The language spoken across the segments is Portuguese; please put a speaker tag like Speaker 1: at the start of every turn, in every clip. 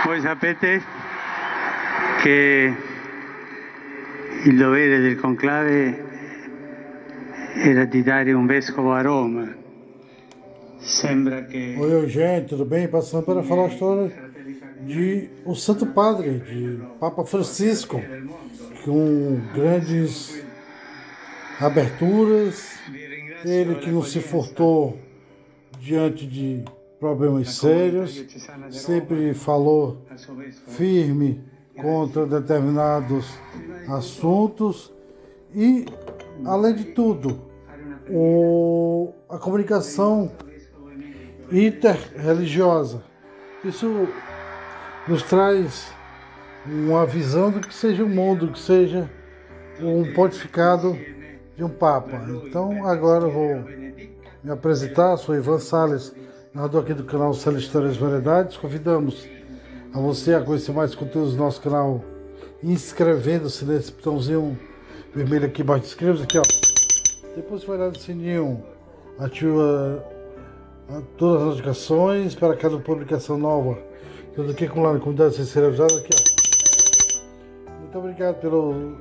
Speaker 1: Voi sapete che il dovere del conclave era di dare un vescovo a Roma. Sembra che...
Speaker 2: Oi, gente, tudo bem? Passando para falar a história de o Santo Padre, de Papa Francisco, com grandes aberturas, ele que não se furtou diante de problemas sérios, sempre falou firme contra determinados assuntos e, além de tudo, a comunicação interreligiosa. Isso nos traz uma visão do que seja o mundo, que seja um pontificado de um Papa. Então, agora eu vou me apresentar, sou Ivan Salles, narrador aqui do canal Salles Histórias e Variedades. Convidamos a você a conhecer mais conteúdos do nosso canal, inscrevendo-se nesse botãozinho vermelho aqui embaixo, inscreva-se aqui, ó. Depois vai lá no sininho, ativa todas as notificações para cada publicação nova. Tudo aqui com lá na comunidade sem ser avisado aqui, ó. Muito obrigado pelos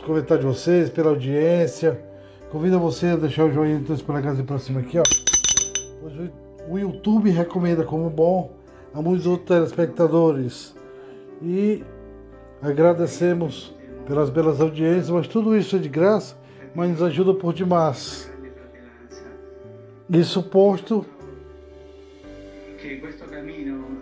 Speaker 2: comentários de vocês, pela audiência. Convido você a deixar o joinha dos polegadas para cima aqui, ó. Hoje o YouTube recomenda como bom a muitos outros telespectadores. E agradecemos pelas belas audiências, mas tudo isso é de graça, mas nos ajuda por demais. Isso posto,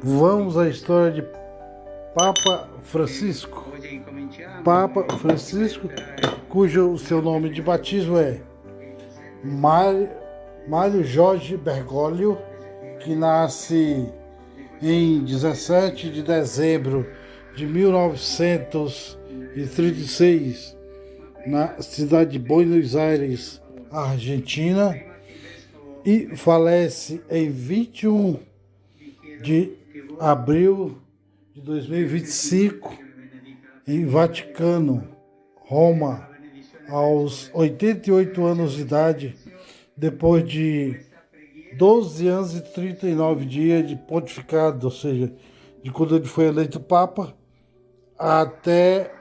Speaker 2: vamos à história de Papa Francisco. Papa Francisco, cujo seu nome de batismo é Mário Jorge Bergoglio, que nasce em 17 de dezembro de 1936, na cidade de Buenos Aires, Argentina, e falece em 21 de abril de 2025 em Vaticano, Roma, aos 88 anos de idade, depois de 12 anos e 39 dias de pontificado, ou seja, de quando ele foi eleito Papa até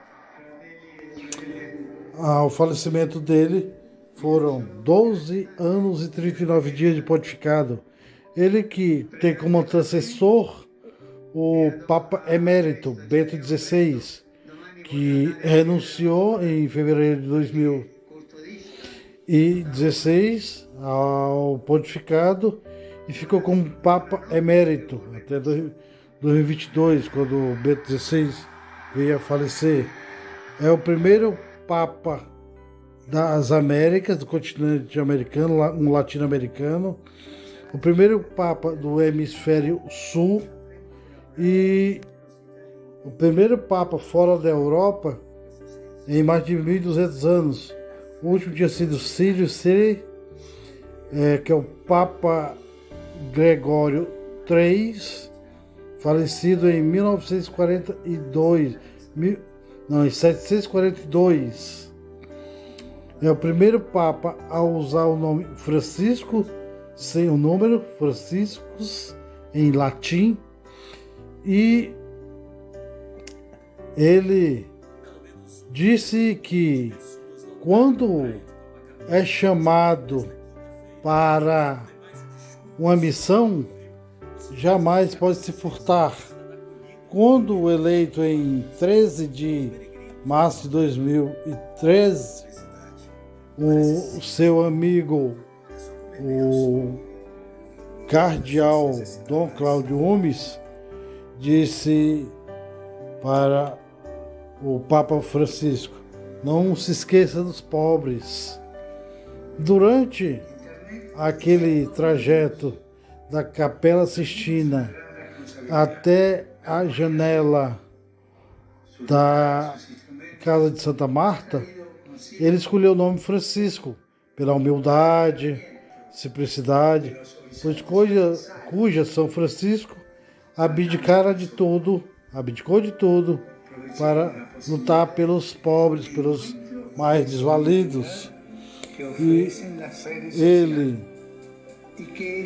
Speaker 2: o falecimento dele, foram 12 anos e 39 dias de pontificado. Ele que tem como antecessor o Papa Emérito Bento XVI, que renunciou em fevereiro de 2016 ao pontificado e ficou como Papa Emérito até 2022, quando o Bento XVI veio a falecer. É o primeiro Papa das Américas, do continente americano, um latino-americano, o primeiro Papa do hemisfério sul e o primeiro Papa fora da Europa em mais de 1.200 anos. O último tinha sido Sírio Siri, que é o Papa Gregório III, falecido em 742. É o primeiro Papa a usar o nome Francisco, sem o número, Franciscus, em latim, e ele disse que quando é chamado para uma missão, jamais pode se furtar. Quando eleito em 13 de março de 2013, o seu amigo, o cardeal Dom Cláudio Umes, disse para o Papa Francisco: não se esqueça dos pobres. Durante aquele trajeto da Capela Sistina até a janela da Casa de Santa Marta, ele escolheu o nome Francisco pela humildade, simplicidade, pois cuja São Francisco abdicou de tudo para lutar pelos pobres, pelos mais desvalidos. E ele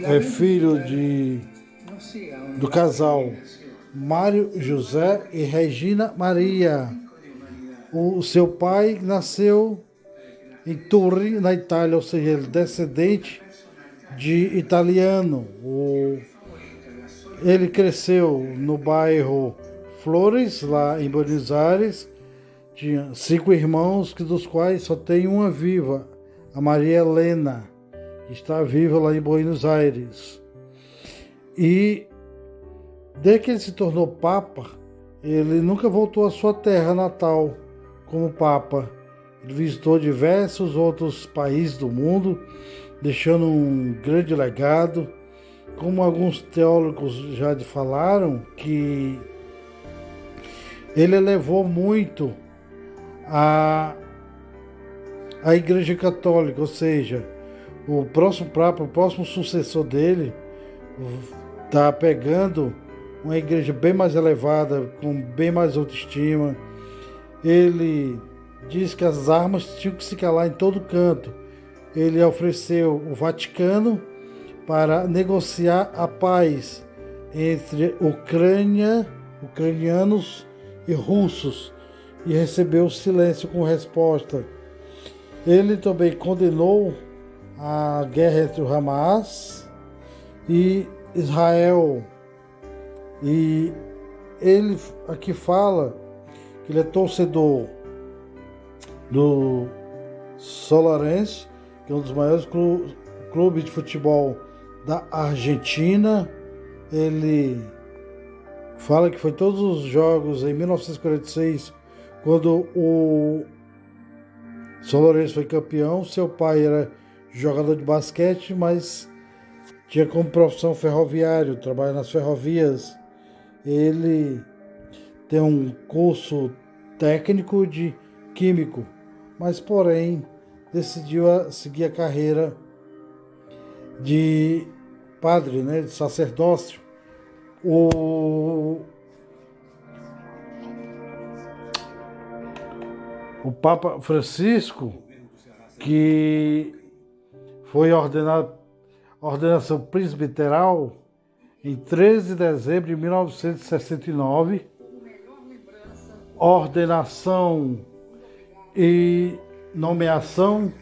Speaker 2: é filho do casal Mário José e Regina Maria. O seu pai nasceu em Turim, na Itália, ou seja, ele é descendente de italiano. Ele cresceu no bairro Flores, lá em Buenos Aires. Tinha 5 irmãos, dos quais só tem uma viva, a Maria Helena, que está viva lá em Buenos Aires. E desde que ele se tornou Papa, ele nunca voltou à sua terra natal como Papa. Ele visitou diversos outros países do mundo, deixando um grande legado. Como alguns teólogos já falaram, que ele elevou muito a Igreja Católica, ou seja, o próximo Papa, o próximo sucessor dele, está pegando uma igreja bem mais elevada, com bem mais autoestima. Ele diz que as armas tinham que se calar em todo canto. Ele ofereceu o Vaticano para negociar a paz entre ucranianos e russos, e recebeu silêncio com resposta. Ele também condenou a guerra entre o Hamas e Israel. E ele aqui fala que ele é torcedor do Solarense, que é um dos maiores clubes de futebol da Argentina. Ele fala que foi todos os jogos em 1946, quando o São Lourenço foi campeão. Seu pai era jogador de basquete, mas tinha como profissão ferroviário, trabalha nas ferrovias. Ele tem um curso técnico de químico, mas porém decidiu seguir a carreira de padre, né, de sacerdócio. O Papa Francisco, que foi ordenação presbiteral em 13 de dezembro de 1969, ordenação e nomeação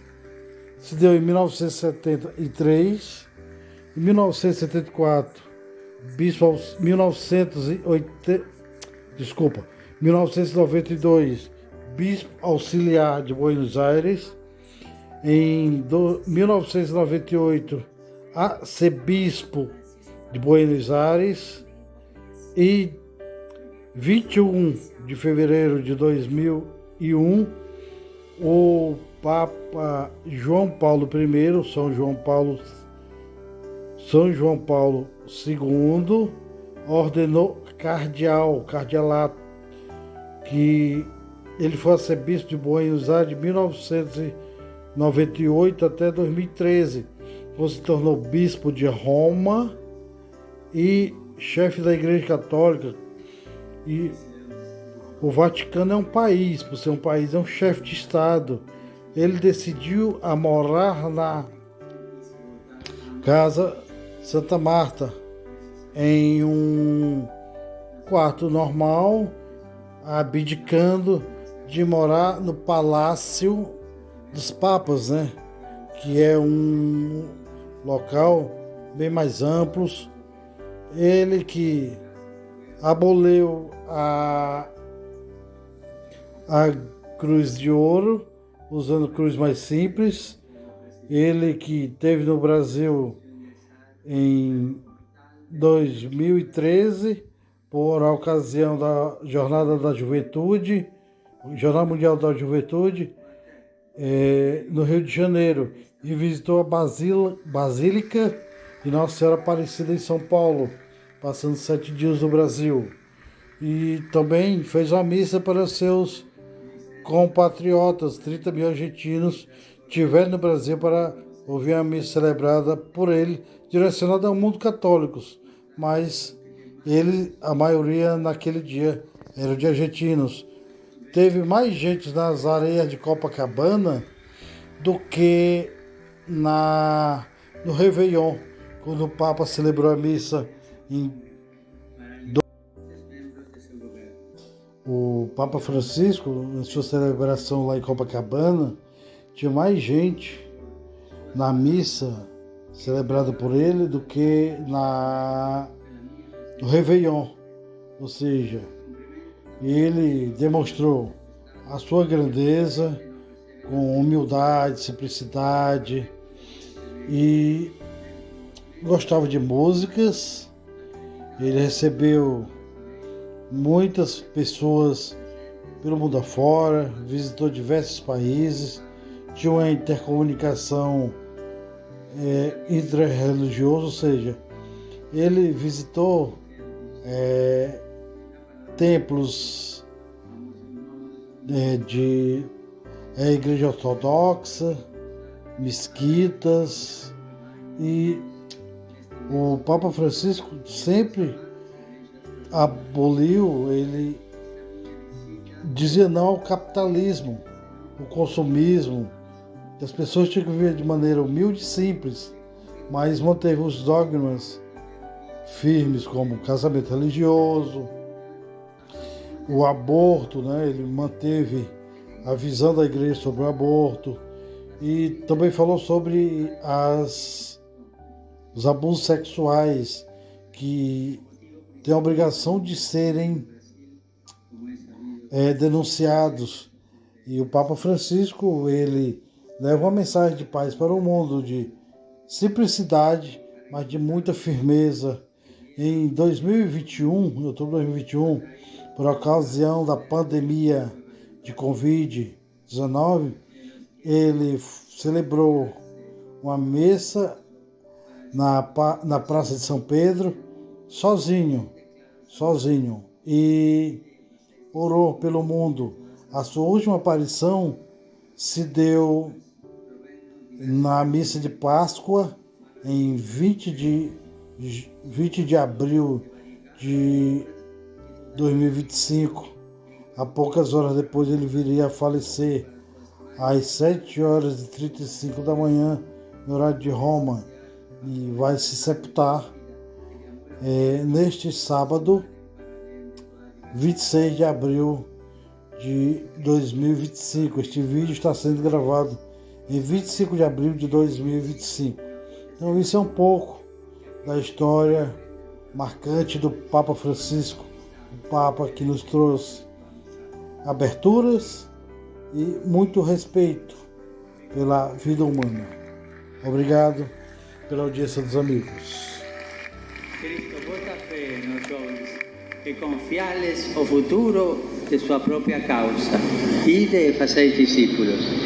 Speaker 2: se deu em 1973, em 1974, bispo 1992, bispo auxiliar de Buenos Aires, em 1998, arcebispo de Buenos Aires, e 21 de fevereiro de 2001, o Papa João Paulo I, São João Paulo II, ordenou cardealato, que ele foi arcebispo de Buenos Aires de 1998 até 2013, quando se tornou bispo de Roma e chefe da Igreja Católica. E o Vaticano é um país, por ser um país, é um chefe de Estado. Ele decidiu a morar na Casa Santa Marta, em um quarto normal, abdicando de morar no Palácio dos Papas, né? Que é um local bem mais amplo. Ele que aboliu a cruz de ouro, usando cruz mais simples. Ele que esteve no Brasil em 2013, por ocasião da Jornada da Juventude, Jornada Mundial da Juventude, no Rio de Janeiro, e visitou a Basílica de Nossa Senhora Aparecida em São Paulo, passando 7 dias no Brasil. E também fez uma missa para seus compatriotas, 30 mil argentinos que estiveram no Brasil para ouvir a missa celebrada por ele, direcionada ao mundo católico, mas a maioria naquele dia eram de argentinos. Teve mais gente nas areias de Copacabana do que no Réveillon, quando o Papa celebrou a missa o Papa Francisco, na sua celebração lá em Copacabana, tinha mais gente na missa celebrada por ele do que no Réveillon. Ou seja, ele demonstrou a sua grandeza com humildade, simplicidade e gostava de músicas. Ele recebeu muitas pessoas pelo mundo afora, visitou diversos países, tinha uma intercomunicação intra-religiosa, ou seja, ele visitou templos de igreja ortodoxa, mesquitas, e o Papa Francisco sempre aboliu, ele dizia não ao capitalismo, o consumismo, que as pessoas tinham que viver de maneira humilde e simples, mas manteve os dogmas firmes, como o casamento religioso, o aborto, né? Ele manteve a visão da igreja sobre o aborto e também falou sobre os abusos sexuais que têm a obrigação de serem denunciados. E o Papa Francisco, ele leva uma mensagem de paz para o mundo, de simplicidade, mas de muita firmeza. Em 2021, em outubro de 2021, por ocasião da pandemia de Covid-19, ele celebrou uma missa na Praça de São Pedro, sozinho, e orou pelo mundo. A sua última aparição se deu na missa de Páscoa, em 20 de abril de 2025. A poucas horas depois ele viria a falecer, às 7h35 da manhã, no horário de Roma, e vai se sepultar neste sábado, 26 de abril de 2025. Este vídeo está sendo gravado em 25 de abril de 2025. Então isso é um pouco da história marcante do Papa Francisco, o Papa que nos trouxe aberturas e muito respeito pela vida humana. Obrigado pela audiência dos amigos.
Speaker 1: Cristo bota fé nos jovens e confiá-les o futuro de sua própria causa. Ide e faceis discípulos.